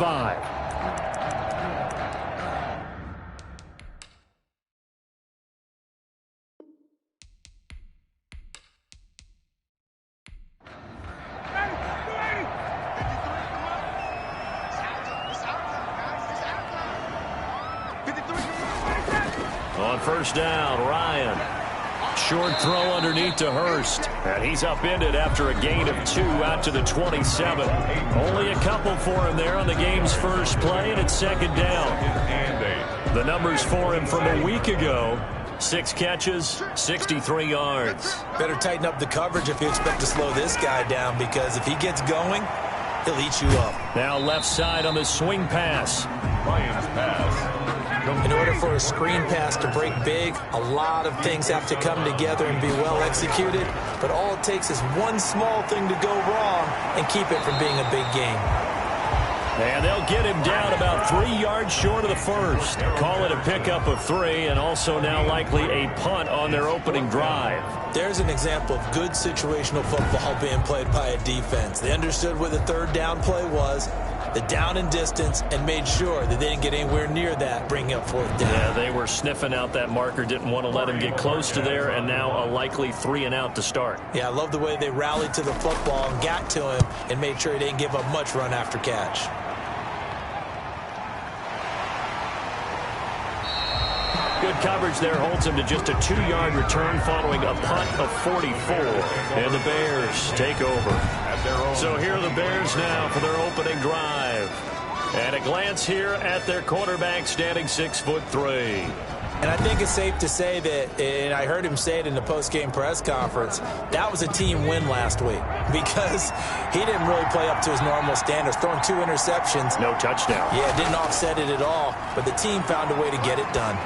5. On first down, Ryan. Short throw underneath to Hurst. And he's upended after a gain of 2 out to the 27. Only a couple for him there on the game's first play, and it's second down. The numbers for him from a week ago: 6 catches, 63 yards. Better tighten up the coverage if you expect to slow this guy down, because if he gets going, he'll eat you up. Now left side on the swing pass. Ryan's pass. In order for a screen pass to break big, a lot of things have to come together and be well executed. But all it takes is one small thing to go wrong and keep it from being a big game. And they'll get him down about 3 yards short of the first. Call it a pickup of 3, and also now likely a punt on their opening drive. There's an example of good situational football being played by a defense. They understood where the third down play was, the down and distance, and made sure that they didn't get anywhere near that, bringing up fourth down. Yeah, they were sniffing out that marker, didn't want to let him get close to there, and now a likely 3 and out to start. Yeah, I love the way they rallied to the football and got to him and made sure he didn't give up much run after catch. Good coverage there holds him to just a 2-yard return following a punt of 44. And the Bears take over. So here are the Bears now for their opening drive. And a glance here at their quarterback, standing 6'3". And I think it's safe to say that, and I heard him say it in the post-game press conference, that was a team win last week because he didn't really play up to his normal standards, throwing 2 interceptions. No touchdown. Yeah, didn't offset it at all, but the team found a way to get it done.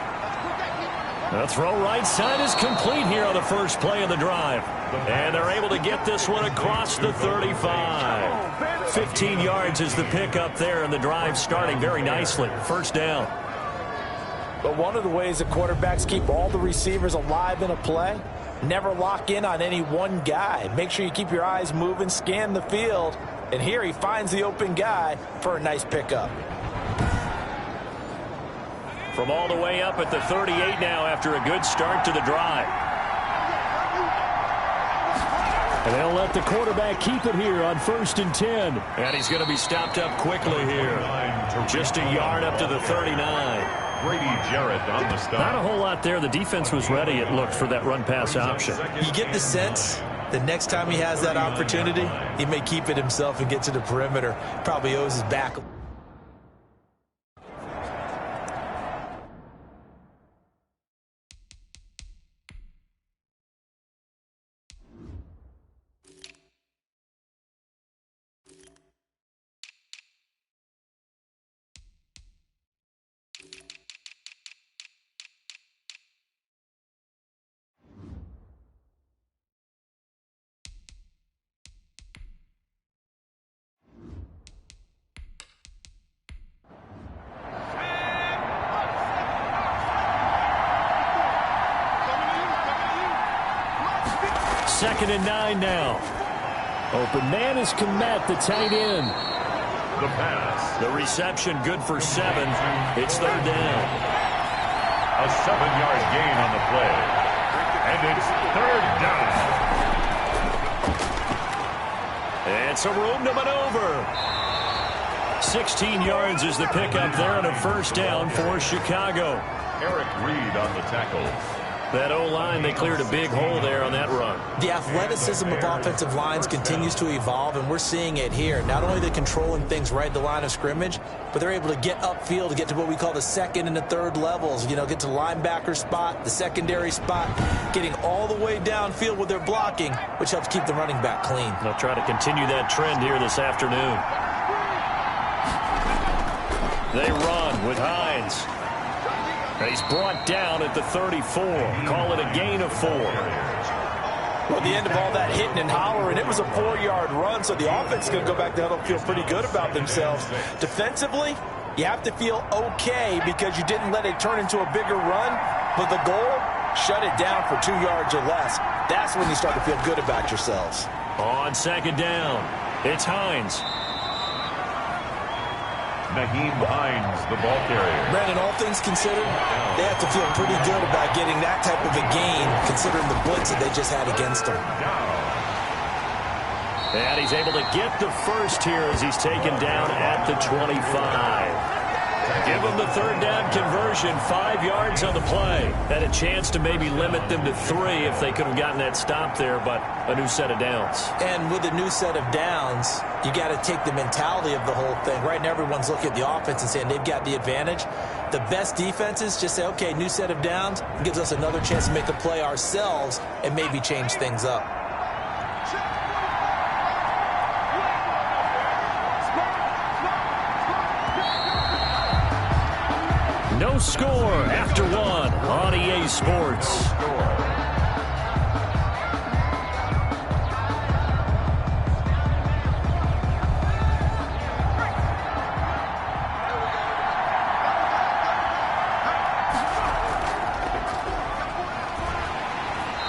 The throw right side is complete here on the first play of the drive. And they're able to get this one across the 35. 15 yards is the pickup there, and the drive starting very nicely. First down. But one of the ways that quarterbacks keep all the receivers alive in a play, never lock in on any one guy. Make sure you keep your eyes moving, scan the field. And here he finds the open guy for a nice pickup. From all the way up at the 38 now after a good start to the drive. And they'll let the quarterback keep it here on 1st and 10. And he's going to be stopped up quickly here. Just a yard up to the 39. Brady Jarrett on the stop. Not a whole lot there. The defense was ready, it looked, for that run-pass option. You get the sense the next time he has that opportunity, he may keep it himself and get to the perimeter. Probably owes his back. Second and 9 now. Open man is Komet, the tight end. The pass. The reception good for 7. It's third down. A 7-yard gain on the play. And it's third down. And some room to maneuver. 16 yards is the pickup there, and a first down for Chicago. Eric Reed on the tackle. That O-line, they cleared a big hole there on that run. The athleticism of offensive lines continues to evolve, and we're seeing it here. Not only are they controlling things right at the line of scrimmage, but they're able to get upfield to get to what we call the second and the third levels. You know, get to the linebacker spot, the secondary spot, getting all the way downfield with their blocking, which helps keep the running back clean. They'll try to continue that trend here this afternoon. They run with Hines. He's brought down at the 34. Call it a gain of 4. Well, at the end of all that hitting and hollering, it was a 4-yard run, so the offense is going to go back down and feel pretty good about themselves. Defensively, you have to feel okay because you didn't let it turn into a bigger run, but the goal, shut it down for 2 yards or less. That's when you start to feel good about yourselves. On second down, it's Hines. Naheem Hines, the ball carrier. Brandon, all things considered, they have to feel pretty good about getting that type of a gain, considering the blitz that they just had against them. And he's able to get the first here as he's taken down at the 25. Give them the third down conversion, 5 yards on the play. Had a chance to maybe limit them to 3 if they could have gotten that stop there, but a new set of downs. And with a new set of downs, you got to take the mentality of the whole thing. Right now, everyone's looking at the offense and saying they've got the advantage. The best defenses just say, okay, new set of downs gives us another chance to make a play ourselves and maybe change things up. No score after 1 on EA Sports.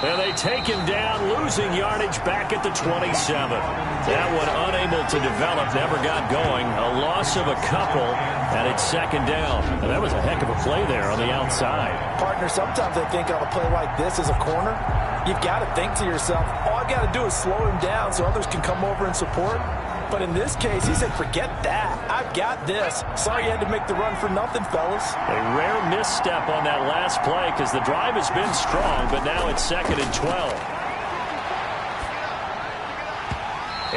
And they take him down, losing yardage back at the 27. That one unable to develop, never got going. A loss of a couple, and it's second down. And that was a heck of a play there on the outside. Partner, sometimes I think on a play like this as a corner, you've got to think to yourself, all I got to do is slow him down so others can come over and support. But in this case, he said, forget that. I've got this. Sorry you had to make the run for nothing, fellas. A rare misstep on that last play because the drive has been strong, but now it's 2nd and 12.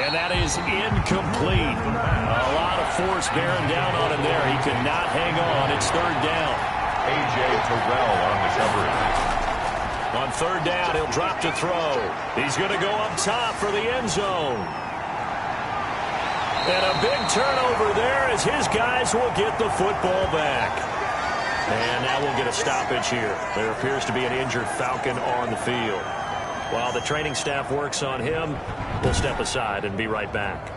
And that is incomplete. A lot of force bearing down on him there. He could not hang on. It's 3rd down. A.J. Terrell on the coverage. On 3rd down, he'll drop to throw. He's going to go up top for the end zone. And a big turnover there as his guys will get the football back. And now we'll get a stoppage here. There appears to be an injured Falcon on the field. While the training staff works on him, we'll step aside and be right back.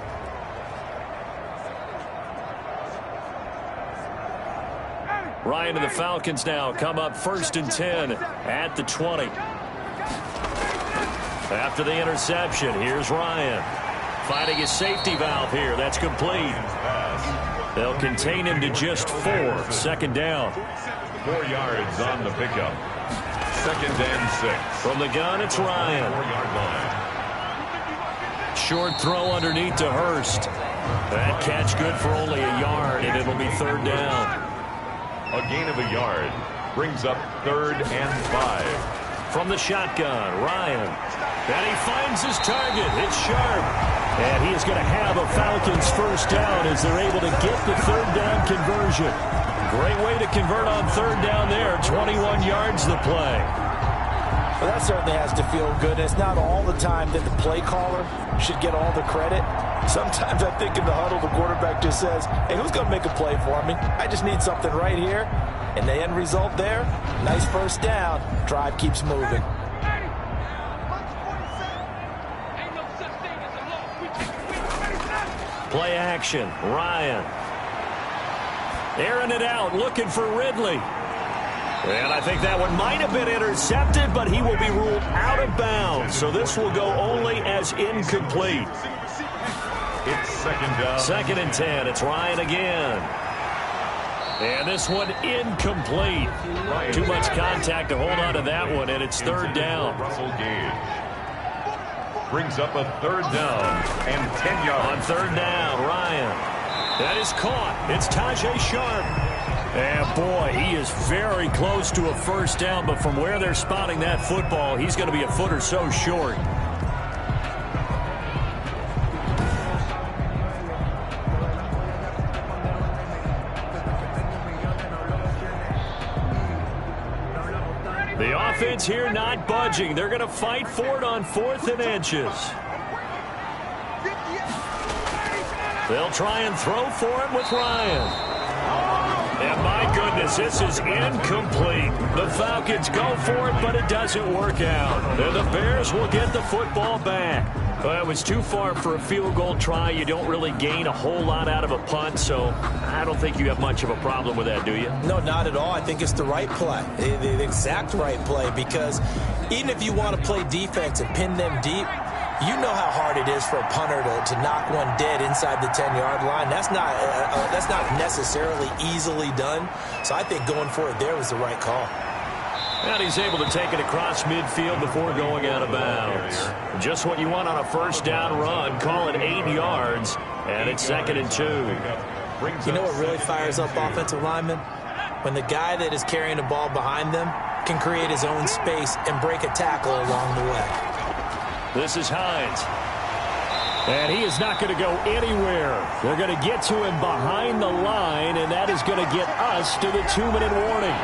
Ryan and the Falcons now come up 1st and 10 at the 20. After the interception, here's Ryan. Finding his safety valve here. That's complete. They'll contain him to just 4. 2nd down. 4 yards on the pickup. 2nd and 6. From the gun, it's Ryan. 4-yard line. Short throw underneath to Hurst. That catch good for only a yard, and it'll be 3rd down. A gain of a yard brings up 3rd and 5. From the shotgun, Ryan. And he finds his target. It's Sharp. And he is going to have a Falcons 1st down as they're able to get the 3rd down conversion. Great way to convert on 3rd down there. 21 yards the play. Well, that certainly has to feel good. It's not all the time that the play caller should get all the credit. Sometimes I think in the huddle, the quarterback just says, hey, who's going to make a play for me? I just need something right here. And the end result there, nice 1st down. Drive keeps moving. Play action. Ryan. Airing it out, looking for Ridley. And I think that one might have been intercepted, but he will be ruled out of bounds. So this will go only as incomplete. It's 2nd down. 2nd and 10. It's Ryan again. And this one incomplete. Too much contact to hold on to that one, and it's 3rd down. Russell Gage brings up a 3rd down and 10 yards. On 3rd down, Ryan. That is caught. It's Tajay Sharp. And boy, he is very close to a 1st down, but from where they're spotting that football, he's going to be a foot or so short. The offense here not budging. They're going to fight for it on 4th and inches. They'll try and throw for it with Ryan. And my goodness, this is incomplete. The Falcons go for it, but it doesn't work out. And the Bears will get the football back. Well, it was too far for a field goal try. You don't really gain a whole lot out of a punt, so I don't think you have much of a problem with that, do you? No, not at all. I think it's the right play, the exact right play, because even if you want to play defense and pin them deep, You know how hard it is for a punter to knock one dead inside the 10-yard line. That's not necessarily easily done. So I think going for it there was the right call. And he's able to take it across midfield before going out of bounds. Just what you want on a first down run. Call it 8 yards, and it's 2nd and 2. You know what really fires up offensive linemen? When the guy that is carrying the ball behind them can create his own space and break a tackle along the way. This is Hines. And he is not going to go anywhere. They're going to get to him behind the line, and that is going to get us to the 2-minute warning.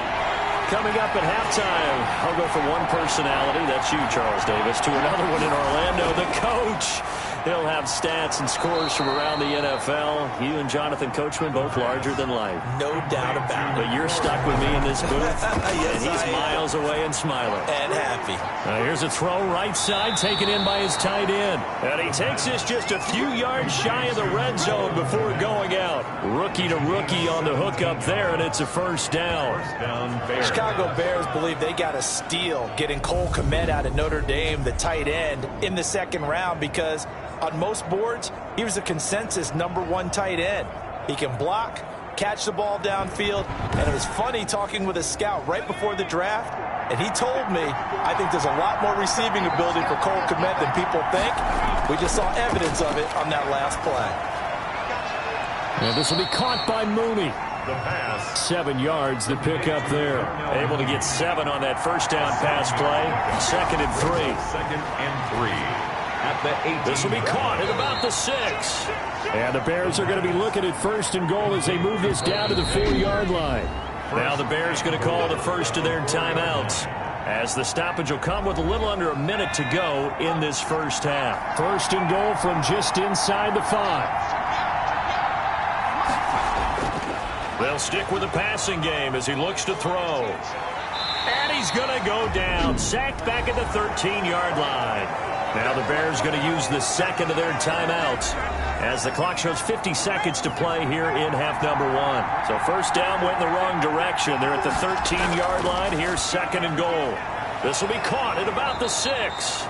Coming up at halftime, I'll go from one personality, that's you, Charles Davis, to another one in Orlando, the coach. He'll have stats and scores from around the NFL. You and Jonathan Coachman, both larger than life. No doubt about it. But you're stuck with me in this booth, yes, and he's miles away and smiling. And happy. Here's a throw right side, taken in by his tight end. And he takes this just a few yards shy of the red zone before going out. Rookie to rookie on the hook up there, and it's a first down. Chicago Bears believe they got a steal getting Cole Kmet out of Notre Dame, the tight end, in the 2nd round because on most boards, he was a consensus #1 tight end. He can block, catch the ball downfield, and it was funny talking with a scout right before the draft, and he told me, I think there's a lot more receiving ability for Cole Kmet than people think. We just saw evidence of it on that last play. And this will be caught by Mooney. 7 yards, the pick up there. Able to get 7 on that first down pass play. 2nd and 3. 2nd and 3. At the 18. This will be caught at about the 6. And the Bears are going to be looking at 1st and goal as they move this down to the 4-yard line. Now the Bears going to call the first of their timeouts, as the stoppage will come with a little under a minute to go in this first half. 1st and goal from just inside the 5. They'll stick with the passing game as he looks to throw. And he's going to go down. Sacked back at the 13-yard line. Now the Bears going to use the 2nd of their timeouts as the clock shows 50 seconds to play here in half number 1. So first down went in the wrong direction. They're at the 13-yard line. Here's 2nd and goal. This will be caught at about the 6.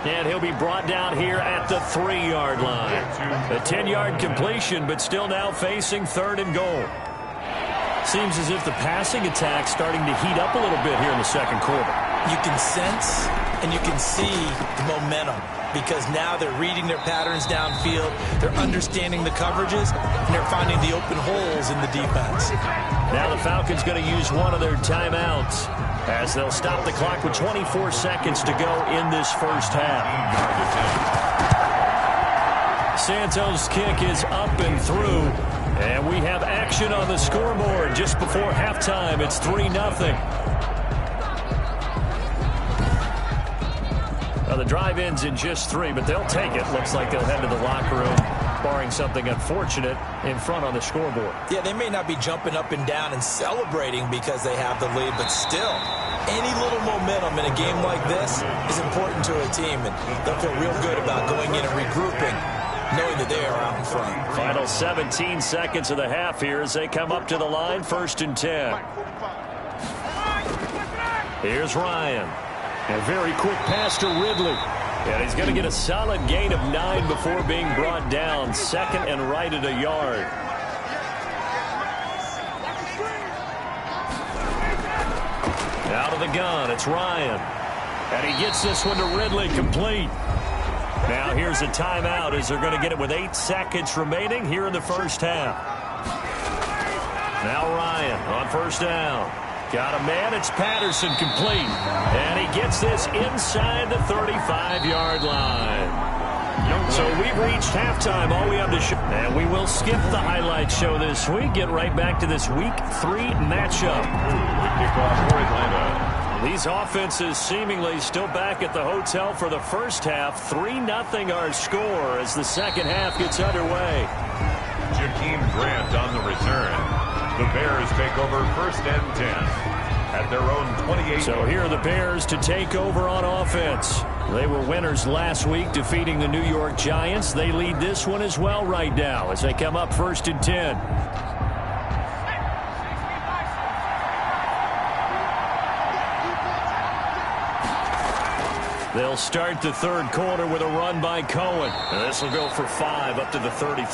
And he'll be brought down here at the 3-yard line. A 10-yard completion, but still now facing 3rd and goal. Seems as if the passing attack's starting to heat up a little bit here in the 2nd quarter. You can sense and you can see the momentum because now they're reading their patterns downfield, they're understanding the coverages, and they're finding the open holes in the defense. Now the Falcons going to use one of their timeouts as they'll stop the clock with 24 seconds to go in this first half. Santos' kick is up and through, and we have action on the scoreboard just before halftime. It's 3-0. Now the drive ends in just 3, but they'll take it. Looks like they'll head to the locker room, barring something unfortunate in front on the scoreboard. Yeah, they may not be jumping up and down and celebrating because they have the lead, but still, any little momentum in a game like this is important to a team, and they'll feel real good about going in and regrouping, knowing that they are out in front. Final 17 seconds of the half here as they come up to the line, 1st and 10. Here's Ryan. A very quick pass to Ridley. And he's going to get a solid gain of 9 before being brought down. 2nd and right at a yard. Out of the gun, it's Ryan. And he gets this one to Ridley, complete. Now here's a timeout as they're going to get it with 8 seconds remaining here in the first half. Now Ryan on 1st down. Got a man, it's Patterson, complete. And he gets this inside the 35-yard line. So we've reached halftime. All we have to show. And we will skip the highlight show this week. Get right back to this Week 3 matchup. Kickoff for Atlanta. These offenses seemingly still back at the hotel for the first half. 3-0 our score as the second half gets underway. Jakeem Grant on the return. The Bears take over 1st and 10 at their own 28. So here are the Bears to take over on offense. They were winners last week, defeating the New York Giants. They lead this one as well right now as they come up 1st and 10. They'll start the third quarter with a run by Cohen. And this will go for 5 up to the 33.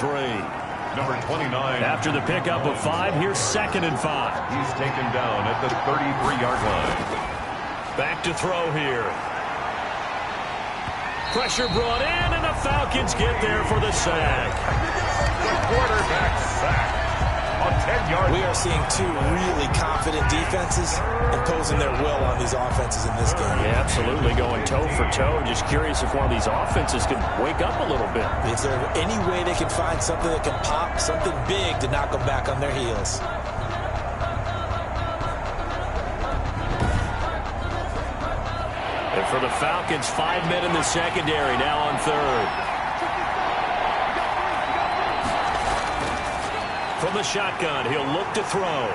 Number 29. After the pickup of 5, here's 2nd and 5. He's taken down at the 33-yard line. Back to throw here. Pressure brought in, and the Falcons get there for the sack. The quarterback sack. On 10-yard. We are seeing two really confident defenses imposing their will on these offenses in this game. Yeah, absolutely, going toe for toe. Just curious if one of these offenses can wake up a little bit. Is there any way they can find something that can pop, something big to knock them back on their heels? And for the Falcons, 5 men in the secondary, now on 3rd. From the shotgun, he'll look to throw.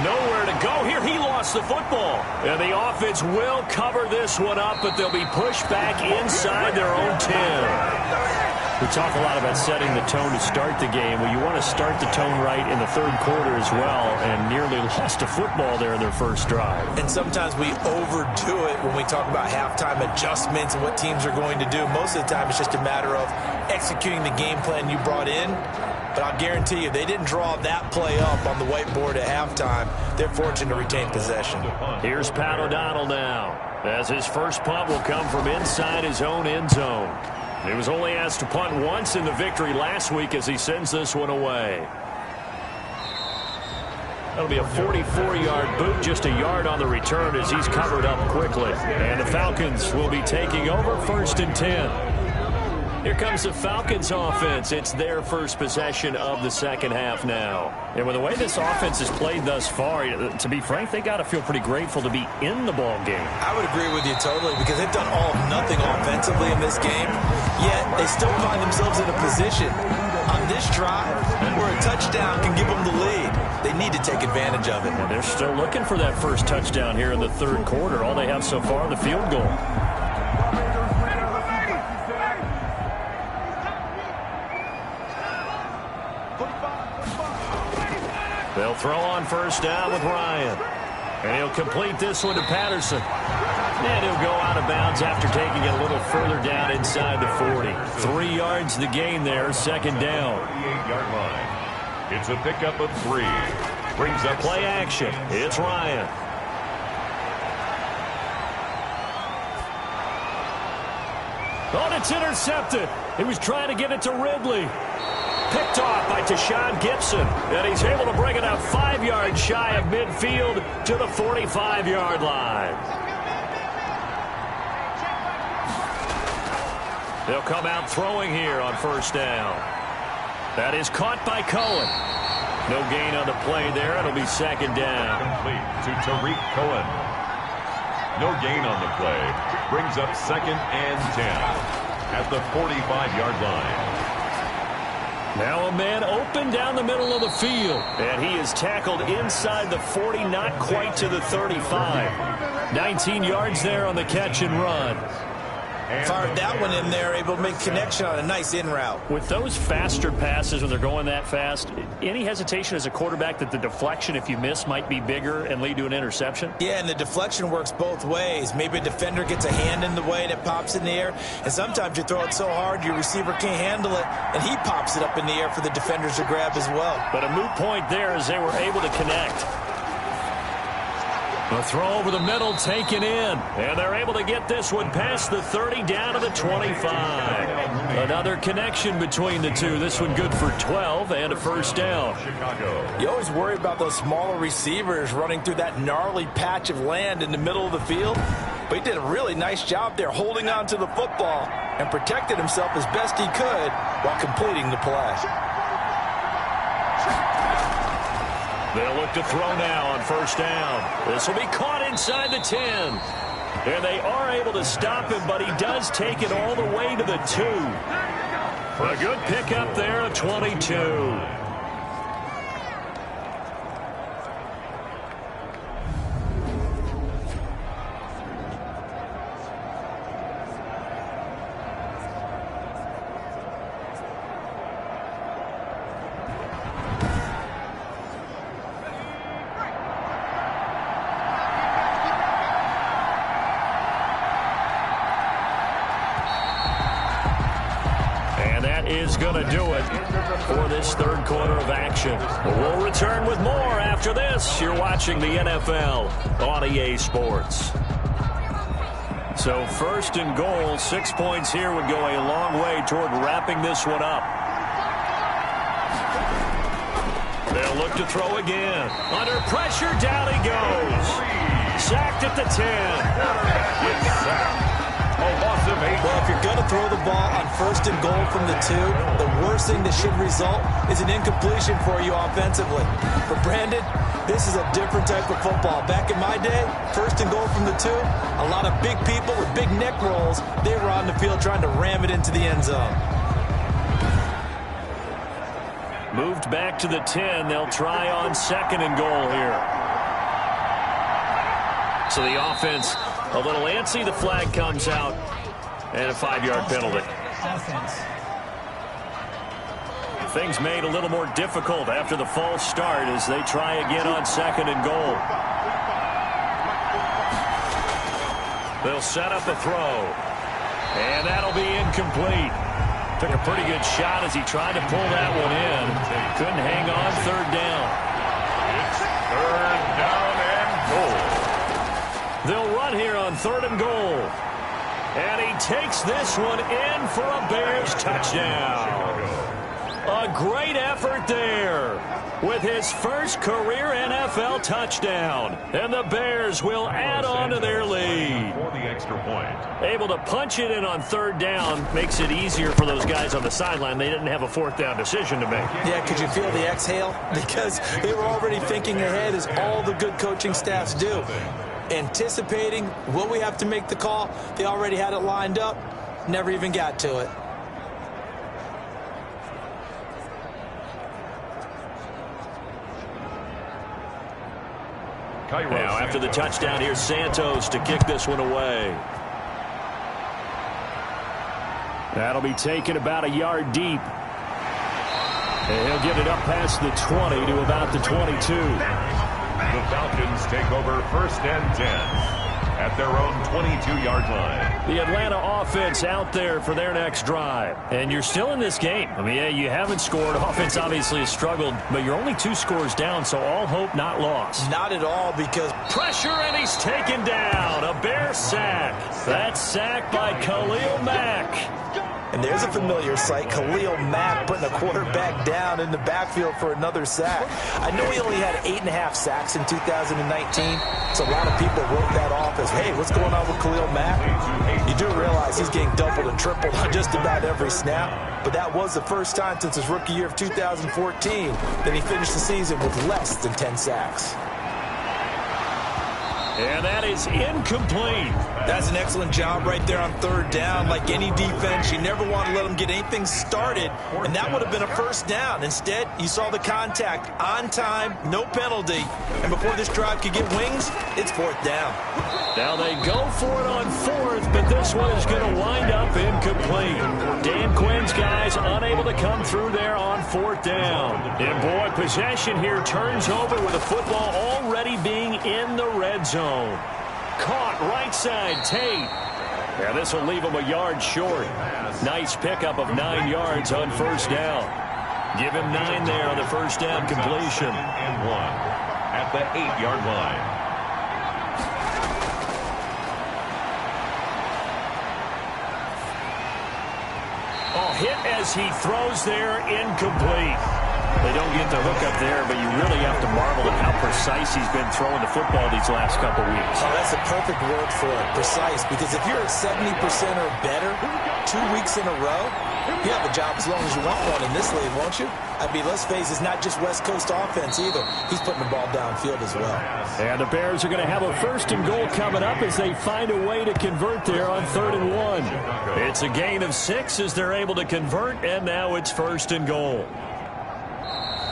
Nowhere to go here. He lost the football. And the offense will cover this one up, but they'll be pushed back inside their own 10. We talk a lot about setting the tone to start the game. Well, you want to start the tone right in the third quarter as well, and nearly lost a football there in their first drive. And sometimes we overdo it when we talk about halftime adjustments and what teams are going to do. Most of the time, it's just a matter of executing the game plan you brought in. But I'll guarantee you, they didn't draw that play up on the whiteboard at halftime. They're fortunate to retain possession. Here's Pat O'Donnell now, as his first punt will come from inside his own end zone. He was only asked to punt once in the victory last week as he sends this one away. That'll be a 44-yard boot, just a yard on the return as he's covered up quickly. And the Falcons will be taking over 1st and 10. Here comes the Falcons offense. It's their first possession of the second half now. And with the way this offense has played thus far, to be frank, they got to feel pretty grateful to be in the ball game. I would agree with you totally, because they've done all of nothing offensively in this game, yet they still find themselves in a position on this drive where a touchdown can give them the lead. They need to take advantage of it. And they're still looking for that first touchdown here in the third quarter. All they have so far, the field goal. They'll throw on first down with Ryan. And he'll complete this one to Patterson. And he'll go out of bounds after taking it a little further down inside the 40. 3 yards the gain there, second down. 38-yard line. It's a pickup of 3. Brings up play action. It's Ryan. Oh, and it's intercepted. He was trying to get it to Ridley. Picked off by Tashawn Gibson. And he's able to bring it out 5 yards shy of midfield to the 45-yard line. They'll come out throwing here on first down. That is caught by Cohen. No gain on the play there. It'll be second down. Complete to Tariq Cohen. No gain on the play. Brings up 2nd and 10 at the 45-yard line. Now a man open down the middle of the field. And he is tackled inside the 40, not quite to the 35. 19 yards there on the catch and run. Fired that one in there, able to make connection on a nice in route. With those faster passes, when they're going that fast, any hesitation as a quarterback that the deflection, if you miss, might be bigger and lead to an interception? Yeah, and the deflection works both ways. Maybe a defender gets a hand in the way and it pops in the air, and sometimes you throw it so hard your receiver can't handle it, and he pops it up in the air for the defenders to grab as well. But a moot point there as they were able to connect. A throw over the middle taken in. And they're able to get this one past the 30 down to the 25. Another connection between the two. This one good for 12 and a first down. Chicago. You always worry about those smaller receivers running through that gnarly patch of land in the middle of the field. But he did a really nice job there holding on to the football and protected himself as best he could while completing the play. They'll look to throw now on first down. This will be caught inside the 10. And they are able to stop him, but he does take it all the way to the 2. A good pickup there at 22. is going to do it for this third quarter of action. We'll return with more after this. You're watching the NFL on EA Sports. So first and goal, 6 points here would go a long way toward wrapping this one up. They'll look to throw again. Under pressure, down he goes. Sacked at the 10. It's sacked. A loss of 8. Well, if you're going to throw the ball on first and goal from the 2, the worst thing that should result is an incompletion for you offensively. For Brandon, this is a different type of football. Back in my day, first and goal from the 2, a lot of big people with big neck rolls, they were on the field trying to ram it into the end zone. Moved back to the 10. They'll try on second and goal here. So the offense a little antsy. The flag comes out and a 5-yard penalty. Things made a little more difficult after the false start as they try again on second and goal. They'll set up a throw. And that'll be incomplete. Took a pretty good shot as he tried to pull that one in. Couldn't hang on third down. It's third down and goal. They'll run here on third and goal. And he takes this one in for a Bears touchdown. A great effort there with his first career NFL touchdown. And the Bears will add on to their lead. For the extra point. Able to punch it in on third down makes it easier for those guys on the sideline. They didn't have a fourth down decision to make. Yeah, could you feel the exhale? Because they were already thinking ahead, as all the good coaching staffs do. Anticipating, will we have to make the call? They already had it lined up. Never even got to it. Now, after the touchdown, here's Santos to kick this one away. That'll be taken about a yard deep. And he'll get it up past the 20 to about the 22. The Falcons take over first and 10 at their own 22-yard line. The Atlanta offense out there for their next drive. And you're still in this game. I mean, yeah, you haven't scored. Offense obviously has struggled, but you're only 2 scores down, so all hope not lost. Not at all, because Pressure, and he's taken down. A Bear sack. That's sacked by Khalil Mack. And there's a familiar sight, Khalil Mack putting a quarterback down in the backfield for another sack. I know he only had 8.5 sacks in 2019, so a lot of people wrote that off as, hey, what's going on with Khalil Mack? You do realize he's getting doubled and tripled on just about every snap, but that was the first time since his rookie year of 2014 that he finished the season with less than 10 sacks. And that is incomplete. That's an excellent job right there on third down. Like any defense, you never want to let them get anything started, and that would have been a first down. Instead, you saw the contact on time, no penalty, and before this drive could get wings, it's fourth down. Now they go for it on fourth, but this one is going to wind up incomplete. Dan Quinn's guys unable to come through there on fourth down. And boy, possession here turns over with the football already being in the red zone. Caught right side, Tate. Yeah, this will leave him a yard short. Nice pickup of 9 yards on first down. Give him 9 there on the first down completion. And 1 at the 8-yard line. Hit as he throws there, incomplete. They don't get the hook up there, but you really have to marvel at how precise he's been throwing the football these last couple weeks. Oh, that's a perfect word for it, precise, because if you're at 70% or better 2 weeks in a row, you have a job as long as you want one in this league, won't you? I mean, let's face it, it's not just West Coast offense either. He's putting the ball downfield as well. And the Bears are going to have a first and goal coming up as they find a way to convert there on 3rd and 1. It's a gain of 6 as they're able to convert, and now it's first and goal.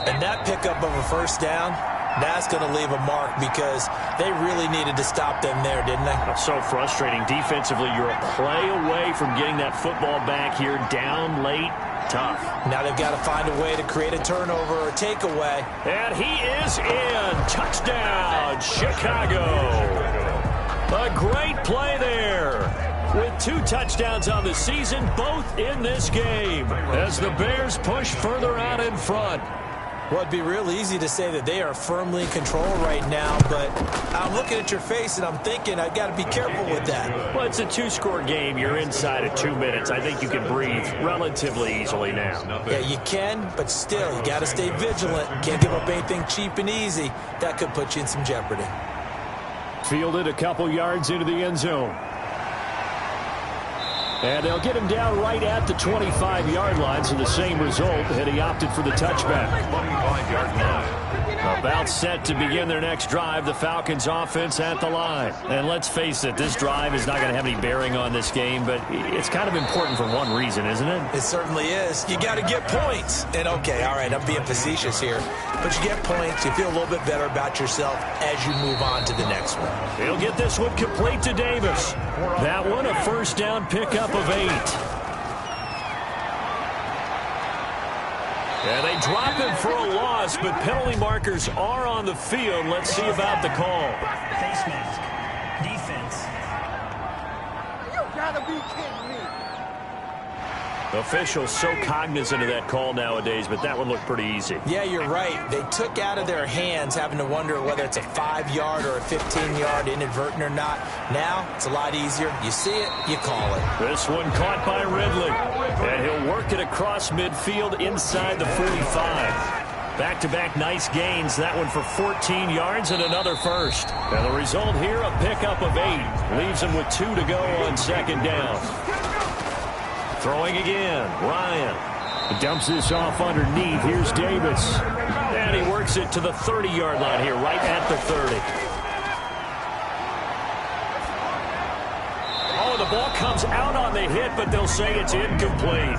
And that pickup of a first down, that's going to leave a mark because they really needed to stop them there, didn't they? So frustrating. Defensively, you're a play away from getting that football back here down late. Tough. Now they've got to find a way to create a turnover or a takeaway. And he is in. Touchdown, Chicago. A great play there. with 2 touchdowns on the season, both in this game, as the Bears push further out in front. Well, it'd be real easy to say that they are firmly in control right now, but I'm looking at your face and I'm thinking I've got to be careful with that. Well, it's a 2-score game. You're inside of 2 minutes. I think you can breathe relatively easily now. Yeah, you can, but still, you got to stay vigilant. Can't give up anything cheap and easy. That could put you in some jeopardy. Fielded a couple yards into the end zone. And they'll get him down right at the 25-yard line, so the same result, and he opted for the touchback. 25-yard line. About set to begin their next drive, the Falcons offense at the line. And let's face it, this drive is not going to have any bearing on this game, but it's kind of important for one reason, isn't it? It certainly is. You got to get points. And okay, all right, I'm being facetious here, but you get points, you feel a little bit better about yourself as you move on to the next one. He'll get this one complete to Davis. That one, a first down pickup of 8. And they drop him for a loss, but penalty markers are on the field. Let's see about the call. Face mask. Defense. You gotta be kidding me. Officials so cognizant of that call nowadays, but that one looked pretty easy. Yeah, you're right. They took out of their hands having to wonder whether it's a 5-yard or a 15-yard inadvertent or not. Now, it's a lot easier. You see it, you call it. This one caught by Ridley. And he'll work it across midfield inside the 45. Back-to-back nice gains. That one for 14 yards and another first. And the result here, a pickup of 8. Leaves him with 2 to go on second down. Throwing again, Ryan. He dumps this off underneath. Here's Davis. And he works it to the 30-yard line here, right at the 30. Oh, the ball comes out on the hit, but they'll say it's incomplete.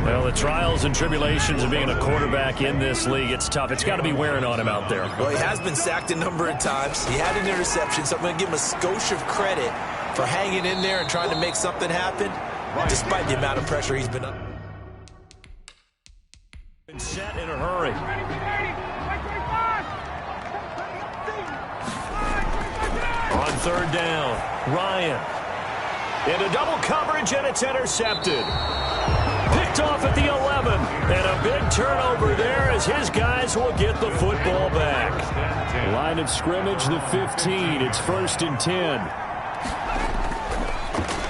Well, the trials and tribulations of being a quarterback in this league, it's tough. It's got to be wearing on him out there. Well, he has been sacked a number of times. He had an interception, so I'm going to give him a skosh of credit for hanging in there and trying to make something happen, despite the amount of pressure he's been under. Been set in a hurry. On third down, Ryan. Into double coverage, and it's intercepted. Picked off at the 11. And a big turnover there as his guys will get the football back. Line of scrimmage, the 15. It's 1st and 10.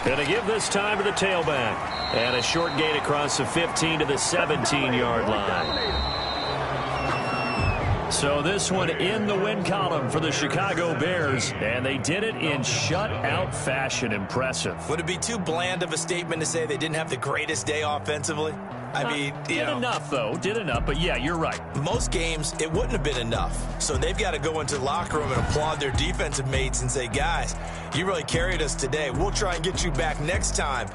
Going to give this time to the tailback. And a short gain across the 15 to the 17-yard line. So this one in the win column for the Chicago Bears, and they did it in shutout fashion. Impressive. Would it be too bland of a statement to say they didn't have the greatest day offensively? I mean, did enough, though. Did enough, but yeah, you're right. Most games, it wouldn't have been enough. So they've got to go into the locker room and applaud their defensive mates and say, guys, you really carried us today. We'll try and get you back next time.